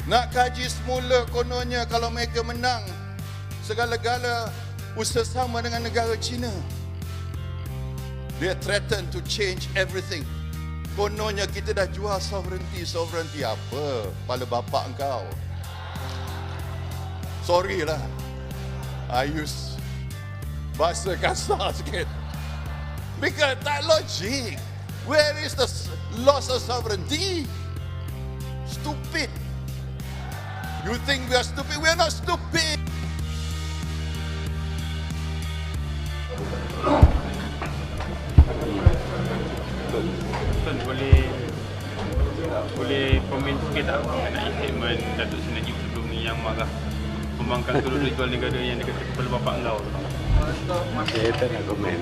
Nak kaji semula kononnya kalau mereka menang, segala-gala usaha sama dengan negara China. They threaten to change everything. Kononnya kita dah jual sovereignty. Sovereignty apa? Kepala bapak engkau. Sorry lah, I use bahasa kasar sikit. Because tak logik. Where is the loss of sovereignty? Stupid. You think we are stupid? We are not stupid. Tuan boleh komen sikit tak mengenai statement Datuk Seri Najib sebelum ni yang marah pembangkang turut jual negara yang dia kata kepala bapak engkau? Saya tak nak komen.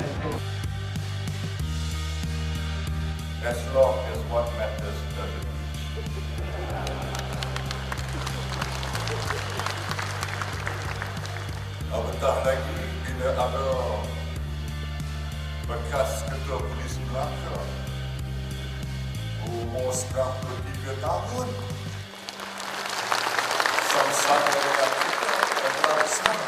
As long as what matters doesn't. Apatah lagi bila ada bekas ketua polis Melaka umur 93 tahun sama-sama dengan kita tentara Islam.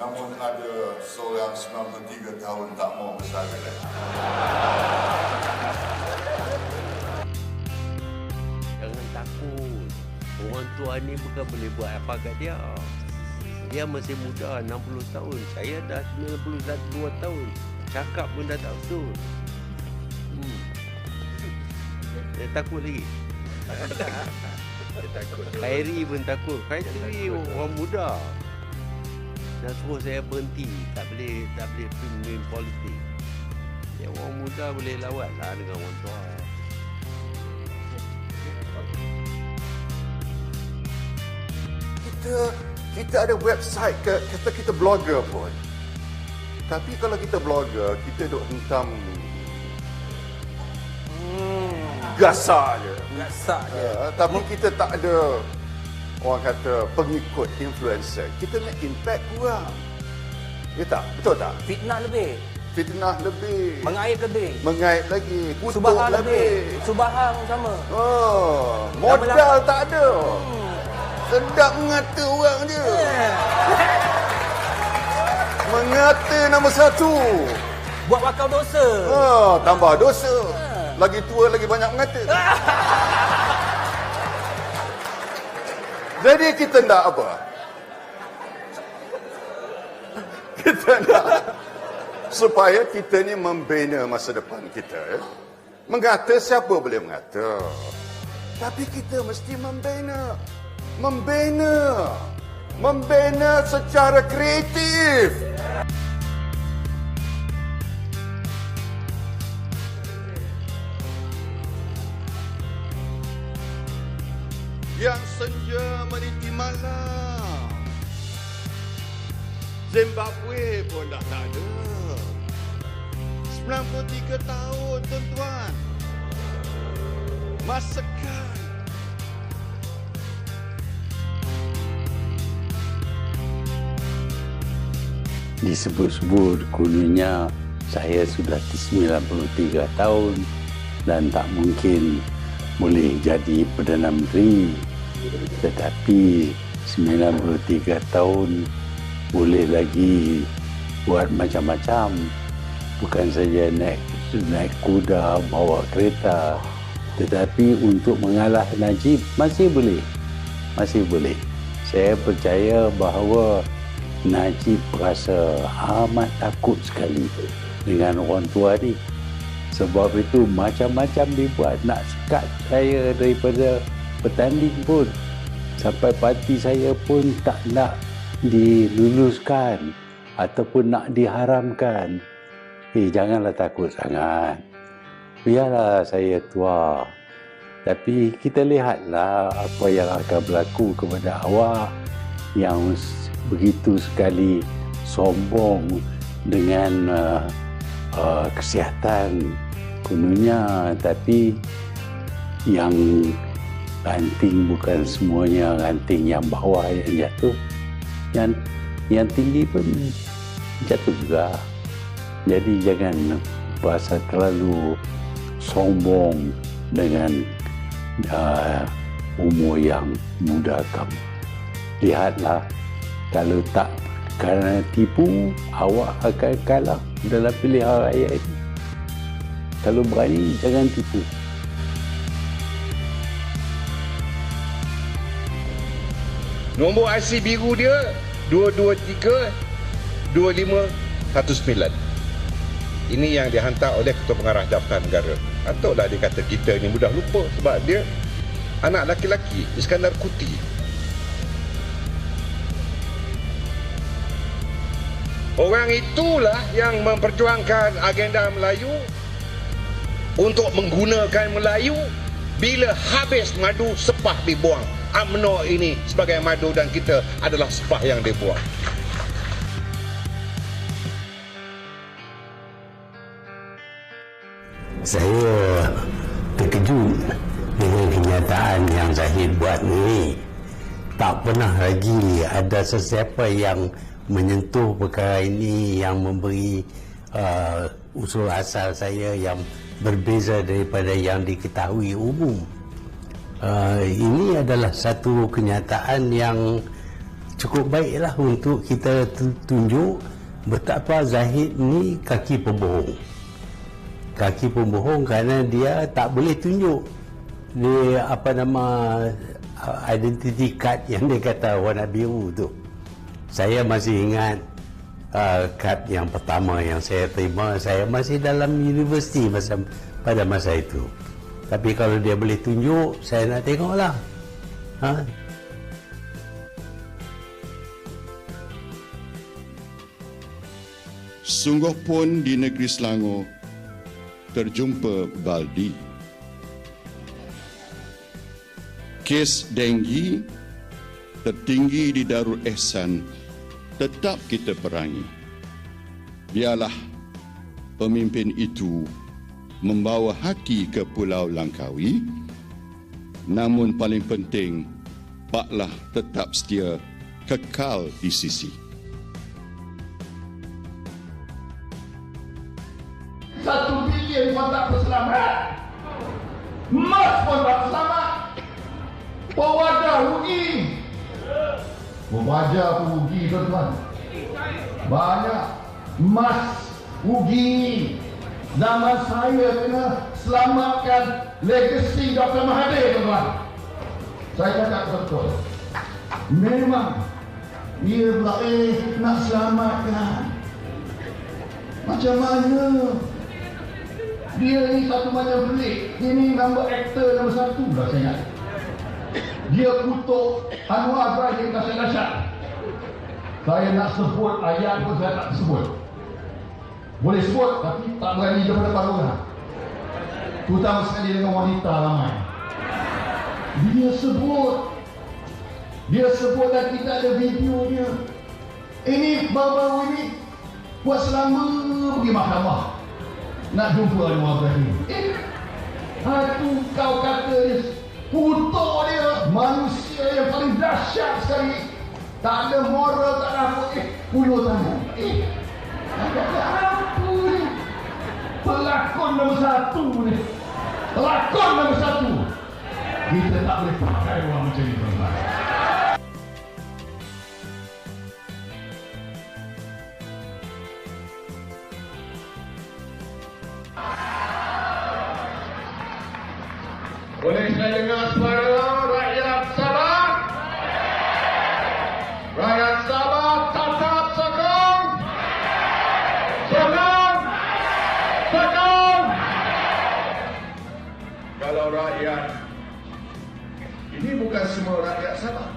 Namun ada seorang 93 tahun tak mau bersara lagi. Jangan takut. Orang tua ni bukan boleh buat apa kat dia. Dia masih muda, 60 tahun. Saya dah 92 tahun. Cakap pun dah tak betul. Dia takut lagi. Dia takut. Khairi pun takut. Khairi orang muda. Nak suruh saya berhenti. Tak boleh main politik. Ya, orang muda boleh lawan lah dengan orang tua. Kita ada website kata kita blogger pun. Tapi kalau kita blogger, kita duk hentam gasak je. Tapi kita tak ada orang kata pengikut influencer. Kita nak impact kurang. Ya tak? Betul tak? Fitnah lebih. Mengait lagi. Kutuk Subahang lebih. Subahang sama. Modal tak ada. Sedap mengata orang je. Mengata nombor satu. Buat bakal dosa. Tambah dosa. Lagi tua lagi banyak mengata. Jadi kita nak apa? Kita nak supaya kita ni membina masa depan kita. Mengata siapa boleh mengata. Tapi kita mesti membina secara kreatif. Yang senja meniti malam, Zimbabwe pun dah tak ada. 93 tahun tuan-tuan. Masakan. Disebut-sebut kononnya saya sudah 93 tahun dan tak mungkin boleh jadi Perdana Menteri. Tetapi 93 tahun boleh lagi buat macam-macam. Bukan saja naik kuda, bawa kereta. Tetapi untuk mengalah Najib masih boleh. Saya percaya bahawa Najib rasa amat takut sekali dengan orang tua ni. Sebab itu macam-macam dibuat nak sekat saya daripada bertanding pun. Sampai parti saya pun tak nak diluluskan ataupun nak diharamkan. Janganlah takut sangat. Biarlah saya tua. Tapi kita lihatlah apa yang akan berlaku kepada awak yang begitu sekali sombong dengan kesihatan kononnya, tapi yang ranting bukan semuanya ranting yang bawah yang jatuh, yang tinggi pun jatuh juga. Jadi jangan berasa terlalu sombong dengan umur yang muda kamu. Lihatlah, kalau tak kerana tipu, awak akan kalah dalam pilihan raya ini. Kalau berani, jangan tipu. Nombor IC biru dia 223-2519. Ini yang dihantar oleh Ketua Pengarah Daftar Negara. Patutlah dia kata kita ni mudah lupa sebab dia anak laki-laki Iskandar Kuti. Orang itulah yang memperjuangkan agenda Melayu untuk menggunakan Melayu. Bila habis madu, sepah dibuang. UMNO ini sebagai madu dan kita adalah sepah yang dibuang. Saya terkejut dengan kenyataan yang Zahid buat ni. Tak pernah lagi ada sesiapa yang menyentuh perkara ini, yang memberi usul asal saya yang berbeza daripada yang diketahui umum. Ini adalah satu kenyataan yang cukup baiklah untuk kita tunjuk betapa Zahid ni kaki pembohong. Kaki pembohong kerana dia tak boleh tunjuk dia identity card yang dia kata warna biru tu. Saya masih ingat kad yang pertama yang saya terima, saya masih dalam universiti pada masa itu. Tapi kalau dia boleh tunjuk, saya nak tengoklah. Sungguh pun di negeri Selangor terjumpa baldi. Kes denggi tertinggi di Darul Ehsan tetap kita perangi. Biarlah pemimpin itu membawa hati ke Pulau Langkawi, namun paling penting, paklah tetap setia kekal di sisi. $1 bilion pun tak berselamat. Emas pun tak selamat. Pewadah rugi. Pewadah pun rugi, tuan-tuan. Banyak emas rugi. Zaman saya kena selamatkan legasi Dr. Mahathir, tuan-tuan. Saya cakap betul. Memang dia pula nak selamatkan. Macam mana? Dia ni satu macam pelik. Dia ni aktor nombor 1 dah saya ingat. Dia kutuk Anwar Ibrahim dahsyat-dahsyat. Saya nak sebut ayat pun saya tak sebut. Boleh sebut tapi tak berani depan-depan orang. Terutama sekali dengan wanita ramai. Dia sebut dan kita ada video dia. Ini baru-baru ini buat selama pergi mahkamah nak jumpa Anwar Ibrahim. Aduh, kau kata dia kutuk dia, manusia yang paling dahsyat sekali. Tak ada moral, tak ada apa. Puluh tangan. Apa ni? Pelakon nombor 1 ni. Pelakon nombor 1. Kita tak boleh pakai orang macam ni, tuan-tuan. Boleh saya dengar suara rakyat Sabah? Rakyat Sabah tetap sokong. Sokong. Sokong. Kalau rakyat, ini bukan semua rakyat Sabah.